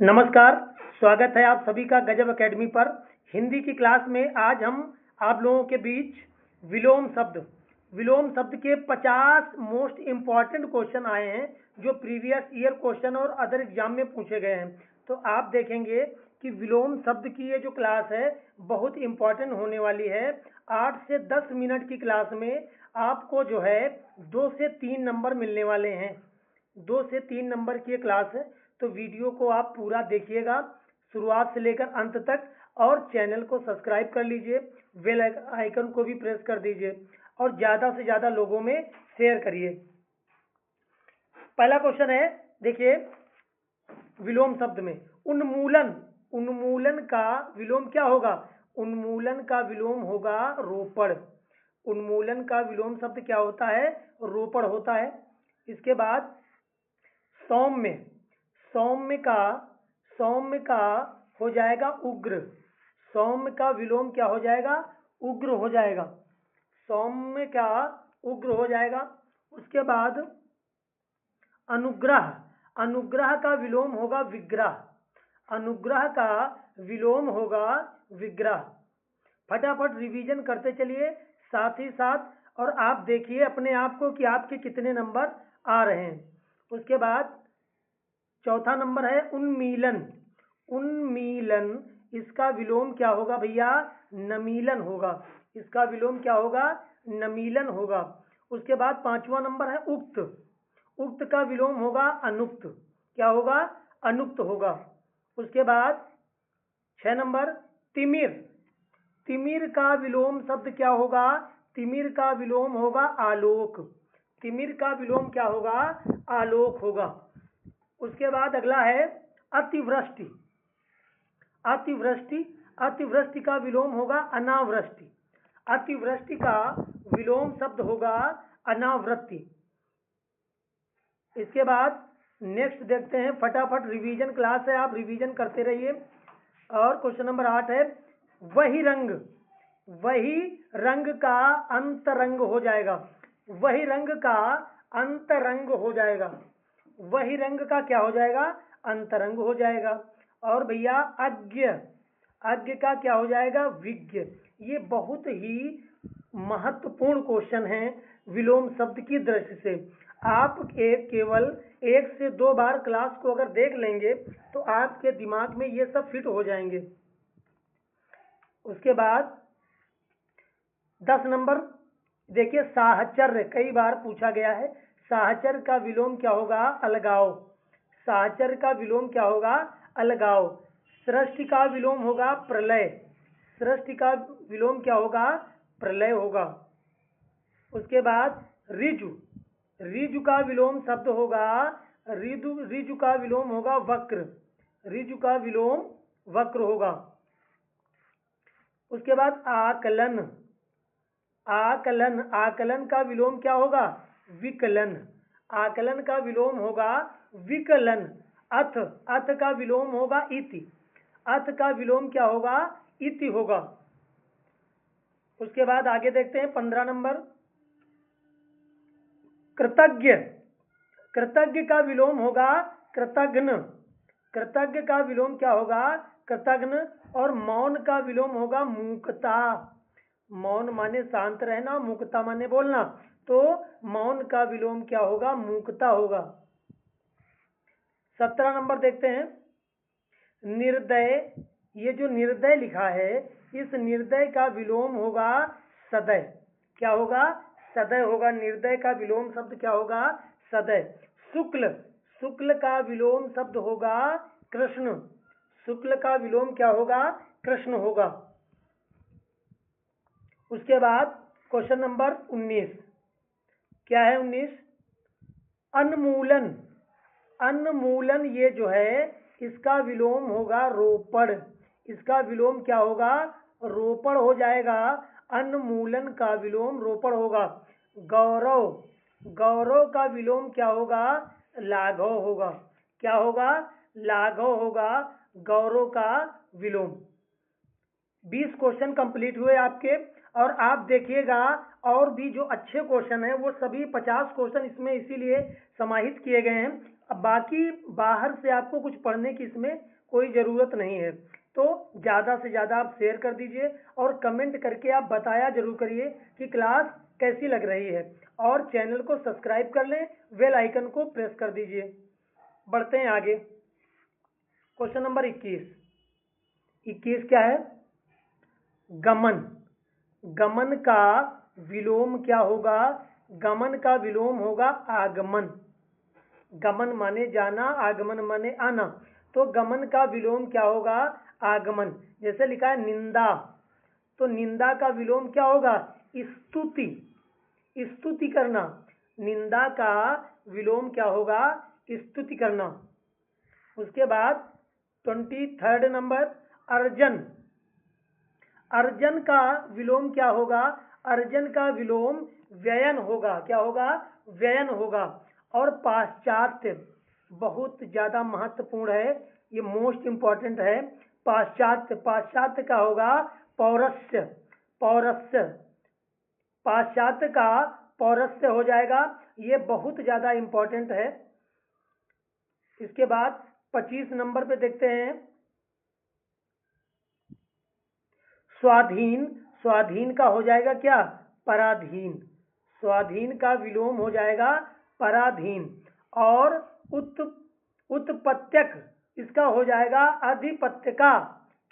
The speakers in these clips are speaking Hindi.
नमस्कार, स्वागत है आप सभी का गजब एकेडमी पर। हिंदी की क्लास में आज हम आप लोगों के बीच विलोम शब्द के 50 मोस्ट इम्पॉर्टेंट क्वेश्चन आए हैं जो प्रीवियस ईयर क्वेश्चन और अदर एग्जाम में पूछे गए हैं। तो आप देखेंगे कि विलोम शब्द की ये जो क्लास है बहुत इम्पॉर्टेंट होने वाली है। 8 से 10 मिनट की क्लास में आपको जो है 2 से 3 नंबर मिलने वाले हैं। 2 से 3 नंबर की ये क्लास है, तो वीडियो को आप पूरा देखिएगा शुरुआत से लेकर अंत तक, और चैनल को सब्सक्राइब कर लीजिए, बेल आइकन को भी प्रेस कर दीजिए और ज़्यादा से ज़्यादा लोगों में शेयर करिए। पहला क्वेश्चन है, देखिए, विलोम शब्द में उन्मूलन का विलोम क्या होगा? उन्मूलन का विलोम होगा रोपड़। उन्मूलन का विलोम शब्द क्या होता है? रोपड़ होता है। इसके बाद सौम्य का हो जाएगा उग्र। सौम्य का विलोम क्या हो जाएगा? उग्र हो जाएगा। सौम्य का उग्र हो जाएगा। उसके बाद अनुग्रह का विलोम होगा विग्रह। अनुग्रह का विलोम होगा विग्रह। फटाफट रिवीजन करते चलिए साथ ही साथ, और आप देखिए अपने आप को कि आपके कितने नंबर आ रहे हैं। उसके बाद चौथा नंबर है उन्मीलन। इसका विलोम क्या होगा भैया? नमीलन होगा। इसका विलोम क्या होगा? नमीलन होगा। उसके बाद पांचवा नंबर है उक्त का विलोम होगा अनुक्त। क्या होगा? अनुक्त होगा। उसके बाद 6 नंबर तिमिर का विलोम शब्द क्या होगा? तिमिर का विलोम होगा आलोक। तिमिर का विलोम क्या होगा? आलोक होगा। उसके बाद अगला है अतिवृष्टि। अतिवृष्टि का विलोम होगा अनावृष्टि। अतिवृष्टि का विलोम शब्द होगा अनावृष्टि। इसके बाद नेक्स्ट देखते हैं, फटाफट रिवीजन क्लास है, आप रिवीजन करते रहिए। और क्वेश्चन नंबर 8 है वही रंग का अंतरंग हो जाएगा। वही रंग का अंतरंग हो जाएगा। वही रंग का क्या हो जाएगा? अंतरंग हो जाएगा। और भैया अज्ञ का क्या हो जाएगा? विज्ञ। ये बहुत ही महत्वपूर्ण क्वेश्चन है विलोम शब्द की दृष्टि से। आप केवल 1 से 2 बार क्लास को अगर देख लेंगे तो आपके दिमाग में ये सब फिट हो जाएंगे। उसके बाद 10 नंबर देखिए, साहचर्य कई बार पूछा गया है। साहचर्य का विलोम क्या होगा? अलगाव। साहचर्य का विलोम क्या होगा? अलगाव। सृष्टि का विलोम होगा प्रलय। सृष्टि का विलोम क्या होगा? प्रलय होगा। उसके बाद रिजु का विलोम शब्द होगा रिजु का विलोम होगा वक्र। रिजु का विलोम वक्र होगा। उसके बाद आकलन का विलोम क्या होगा? विकलन। आकलन का विलोम होगा विकलन। अथ का विलोम होगा इति। अथ का विलोम क्या होगा? इति होगा। उसके बाद आगे देखते हैं 15 नंबर कृतज्ञ का विलोम होगा कृतघ्न। कृतज्ञ का विलोम क्या होगा? कृतघ्न। और मौन का विलोम होगा मूकता। मौन माने शांत रहना, मूकता माने बोलना, तो मौन का विलोम क्या होगा? मूकता होगा। 17 नंबर देखते हैं निर्दय। ये जो निर्दय लिखा है, इस निर्दय का विलोम होगा सदय। क्या होगा? सदय होगा। निर्दय का विलोम शब्द क्या होगा? सदय। शुक्ल का विलोम शब्द होगा कृष्ण। शुक्ल का विलोम क्या होगा? कृष्ण होगा। उसके बाद क्वेश्चन नंबर 19 क्या है? 19 अनमूलन। ये जो है इसका विलोम होगा रोपड़। इसका विलोम क्या होगा? रोपड़ हो जाएगा। अनमूलन का विलोम रोपड़ होगा। गौरव का विलोम क्या होगा? लाघव होगा। क्या होगा? लाघव होगा गौरव का विलोम। 20 क्वेश्चन कंप्लीट हुए आपके, और आप देखिएगा और भी जो अच्छे क्वेश्चन हैं वो सभी 50 क्वेश्चन इसमें इसीलिए समाहित किए गए हैं। अब बाकी बाहर से आपको कुछ पढ़ने की इसमें कोई ज़रूरत नहीं है। तो ज़्यादा से ज़्यादा आप शेयर कर दीजिए और कमेंट करके आप बताया जरूर करिए कि क्लास कैसी लग रही है, और चैनल को सब्सक्राइब कर लें, बेल आइकन को प्रेस कर दीजिए। बढ़ते हैं आगे। क्वेश्चन नंबर 21 क्या है? गमन। गमन का विलोम क्या होगा? गमन का विलोम होगा आगमन। गमन माने जाना, आगमन माने आना, तो गमन का विलोम क्या होगा? आगमन। जैसे लिखा है निंदा, तो निंदा का विलोम क्या होगा? स्तुति। स्तुति करना। निंदा का विलोम क्या होगा? स्तुति करना। उसके बाद 23 नंबर अर्जन। अर्जन का विलोम क्या होगा? अर्जन का विलोम व्ययन होगा। क्या होगा? व्ययन होगा। और पाश्चात्य बहुत ज़्यादा महत्वपूर्ण है, ये मोस्ट इम्पॉर्टेंट है। पाश्चात्य, पाश्चात्य का होगा पौरस्य। पौरस्य, पाश्चात्य का पौरस्य हो जाएगा, ये बहुत ज़्यादा इम्पॉर्टेंट है। इसके बाद 25 नंबर पे देखते हैं स्वाधीन। स्वाधीन का हो जाएगा क्या? पराधीन। स्वाधीन का विलोम हो जाएगा पराधीन। और उत्पत्त्यक, इसका हो जाएगा अधिपत्य का।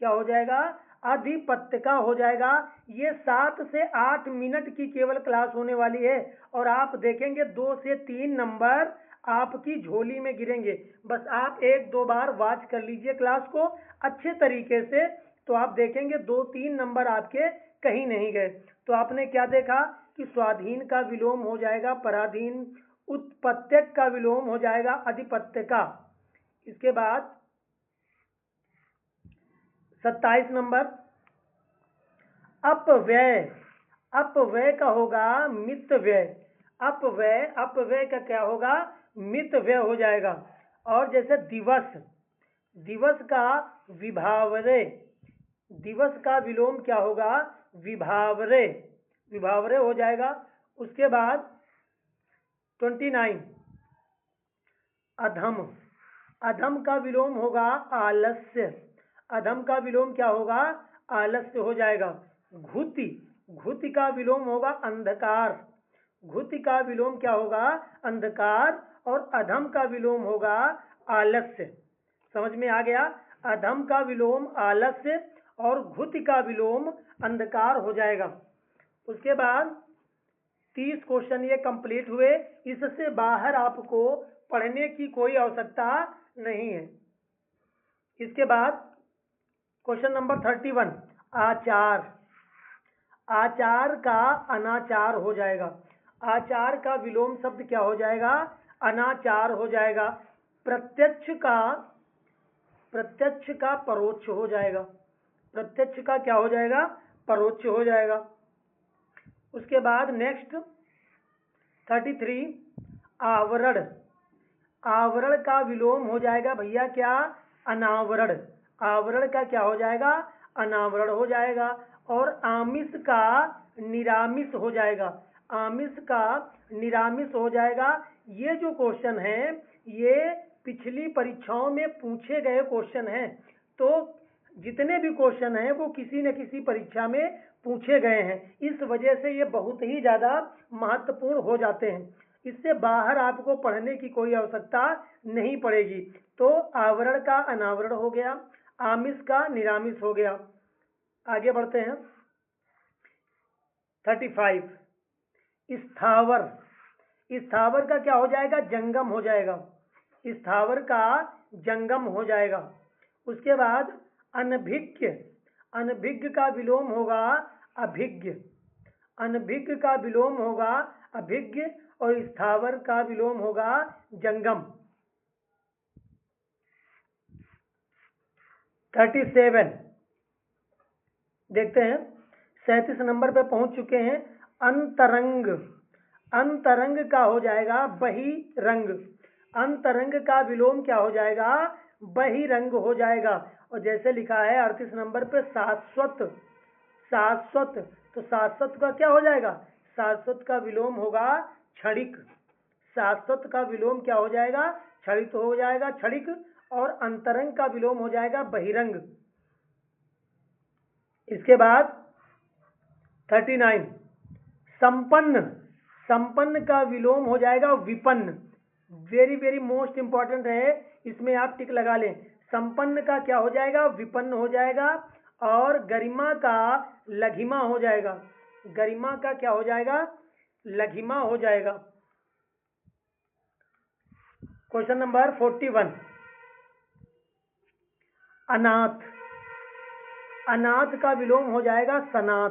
क्या हो जाएगा? अधिपत्य का हो जाएगा। ये 7 से 8 मिनट की केवल क्लास होने वाली है, और आप देखेंगे 2 से 3 नंबर आपकी झोली में गिरेंगे। बस आप 1-2 बार वॉच कर लीजिए क्लास को अच्छे तरीके से, तो आप देखेंगे 2-3 नंबर आपके कहीं नहीं गए। तो आपने क्या देखा कि स्वाधीन का विलोम हो जाएगा पराधीन, उत्पत्त्यक का विलोम हो जाएगा अधिपत्य का। इसके बाद 27 नंबर अपव्यय। अपव्यय का होगा मितव्यय। अपव्यय, अपव्यय का क्या होगा? मितव्यय हो जाएगा। और जैसे दिवस, दिवस का विभावरे। दिवस का विलोम क्या होगा? विभावरे। विभावरे हो जाएगा। उसके बाद 29 अधम। अधम का विलोम होगा आलस्य। अधम का विलोम क्या होगा? आलस्य हो जाएगा। घुति। घुति का विलोम होगा अंधकार। घुति का विलोम क्या होगा? अंधकार। और अधम का विलोम होगा आलस्य। समझ में आ गया? अधम का विलोम आलस्य और घुति का विलोम अंधकार हो जाएगा। उसके बाद 30 क्वेश्चन ये कंप्लीट हुए। इससे बाहर आपको पढ़ने की कोई आवश्यकता नहीं है। इसके बाद क्वेश्चन नंबर 31 आचार। आचार का अनाचार हो जाएगा। आचार का विलोम शब्द क्या हो जाएगा? अनाचार हो जाएगा। प्रत्यक्ष का परोक्ष हो जाएगा। प्रत्यक्ष का क्या हो जाएगा? परोक्ष हो जाएगा। उसके बाद नेक्स्ट 33 आवरण। आवरण का विलोम हो जाएगा भैया क्या? अनावरण। आवरण का क्या हो जाएगा? अनावरण हो जाएगा। और आमिष का निरामिष हो जाएगा। आमिष का निरामिष हो जाएगा। ये जो क्वेश्चन है ये पिछली परीक्षाओं में पूछे गए क्वेश्चन हैं। तो जितने भी क्वेश्चन हैं वो किसी न किसी परीक्षा में पूछे गए हैं, इस वजह से ये बहुत ही ज़्यादा महत्वपूर्ण हो जाते हैं। इससे बाहर आपको पढ़ने की कोई आवश्यकता नहीं पड़ेगी। तो आवरण का अनावरण हो गया, आमिष का निरामिष हो गया। आगे बढ़ते हैं 35 स्थावर। स्थावर का क्या हो जाएगा? जंगम हो जाएगा। स्थावर का जंगम हो जाएगा। उसके बाद अनभिज्ञ। अनभिज्ञ का विलोम होगा अभिज्ञ। अनभिज्ञ का विलोम होगा अभिज्ञ और स्थावर का विलोम होगा जंगम। 37 देखते हैं, 37 नंबर पे पहुंच चुके हैं। अंतरंग। अंतरंग का हो जाएगा बहिरंग। अंतरंग का विलोम क्या हो जाएगा? बहिरंग हो जाएगा। और जैसे लिखा है 38 नंबर पे शाश्वत। शाश्वत, तो शाश्वत का क्या हो जाएगा? शाश्वत का विलोम होगा क्षणिक। शाश्वत का विलोम क्या हो जाएगा? क्षणिक हो जाएगा क्षणिक, और अंतरंग का विलोम हो जाएगा बहिरंग। इसके बाद 39 संपन्न, संपन्न का विलोम हो जाएगा विपन्न। वेरी वेरी मोस्ट इंपॉर्टेंट है, इसमें आप टिक लगा लें। संपन्न का क्या हो जाएगा? विपन्न हो जाएगा। और गरिमा का लघिमा हो जाएगा। गरिमा का क्या हो जाएगा? लघिमा हो जाएगा। क्वेश्चन नंबर 41 अनाथ, अनाथ का विलोम हो जाएगा सनाथ।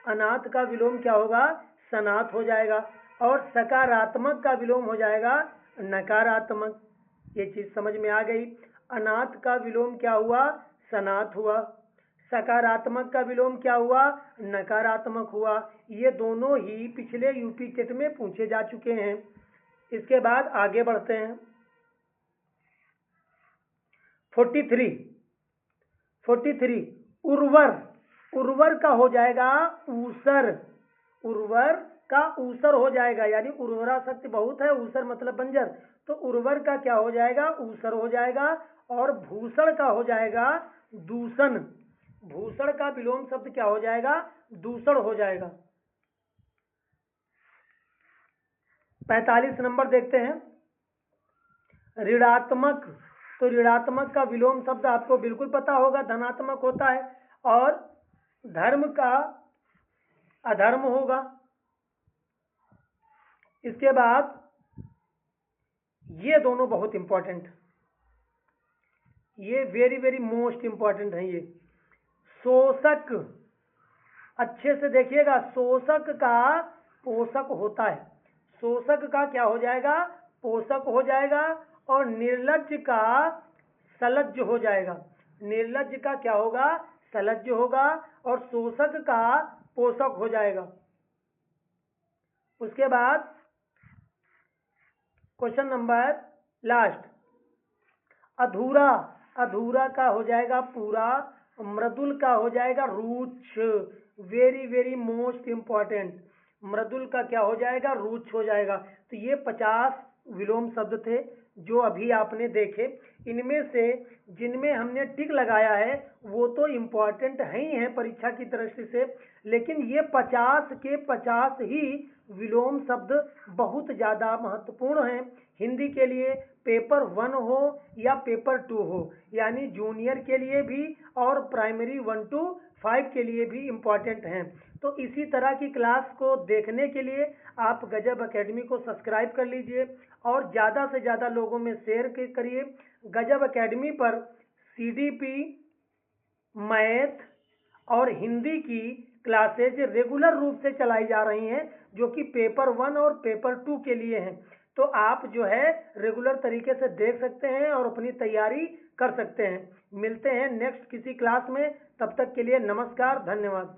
अनाथ का विलोम क्या होगा? सनाथ हो जाएगा। और सकारात्मक का विलोम हो जाएगा नकारात्मक। ये चीज समझ में आ गई। अनाथ का विलोम क्या हुआ? सनाथ हुआ। सकारात्मक का विलोम क्या हुआ? नकारात्मक हुआ। ये दोनों ही पिछले यूपी टेट में पूछे जा चुके हैं। इसके बाद आगे बढ़ते हैं। 43 उर्वर, उर्वर का हो जाएगा ऊसर। उर्वर का ऊसर हो जाएगा, यानी उर्वरा शक्ति बहुत है, ऊसर मतलब बंजर, तो उर्वर का क्या हो जाएगा? ऊसर हो जाएगा। और भूषण का हो जाएगा दूषण। भूषण का विलोम शब्द क्या हो जाएगा? दूषण हो जाएगा। 45 नंबर देखते हैं ऋणात्मक। तो ऋणात्मक का विलोम शब्द आपको बिल्कुल पता होगा, धनात्मक होता है। और धर्म का अधर्म होगा। इसके बाद ये दोनों बहुत इंपॉर्टेंट, ये वेरी वेरी मोस्ट इंपॉर्टेंट है। ये शोषक, अच्छे से देखिएगा, शोषक का पोषक होता है। शोषक का क्या हो जाएगा? पोषक हो जाएगा। और निर्लज्ज का सलज्ज हो जाएगा। निर्लज्ज का क्या होगा? सलज्ज होगा। और शोषक का पोषक हो जाएगा। उसके बाद क्वेश्चन नंबर लास्ट अधूरा। अधूरा का हो जाएगा पूरा। मृदुल का हो जाएगा रुक्ष। Very very most important. मृदुल का क्या हो जाएगा? रुक्ष हो जाएगा। तो ये 50 विलोम शब्द थे जो अभी आपने देखे। इनमें से जिनमें हमने टिक लगाया है वो तो इम्पॉर्टेंट है ही है परीक्षा की दृष्टि से, लेकिन ये 50 के 50 ही विलोम शब्द बहुत ज़्यादा महत्वपूर्ण हैं हिंदी के लिए, पेपर 1 हो या पेपर 2 हो, यानी जूनियर के लिए भी और प्राइमरी 1 to 5 के लिए भी इम्पॉर्टेंट हैं। तो इसी तरह की क्लास को देखने के लिए आप गजब एकेडमी को सब्सक्राइब कर लीजिए और ज़्यादा से ज़्यादा लोगों में शेयर करिए। गजब एकेडमी पर सीडीपी, मैथ और हिंदी की क्लासेज रेगुलर रूप से चलाई जा रही हैं, जो कि पेपर 1 और पेपर 2 के लिए हैं। तो आप जो है रेगुलर तरीके से देख सकते हैं और अपनी तैयारी कर सकते हैं। मिलते हैं नेक्स्ट किसी क्लास में, तब तक के लिए नमस्कार, धन्यवाद।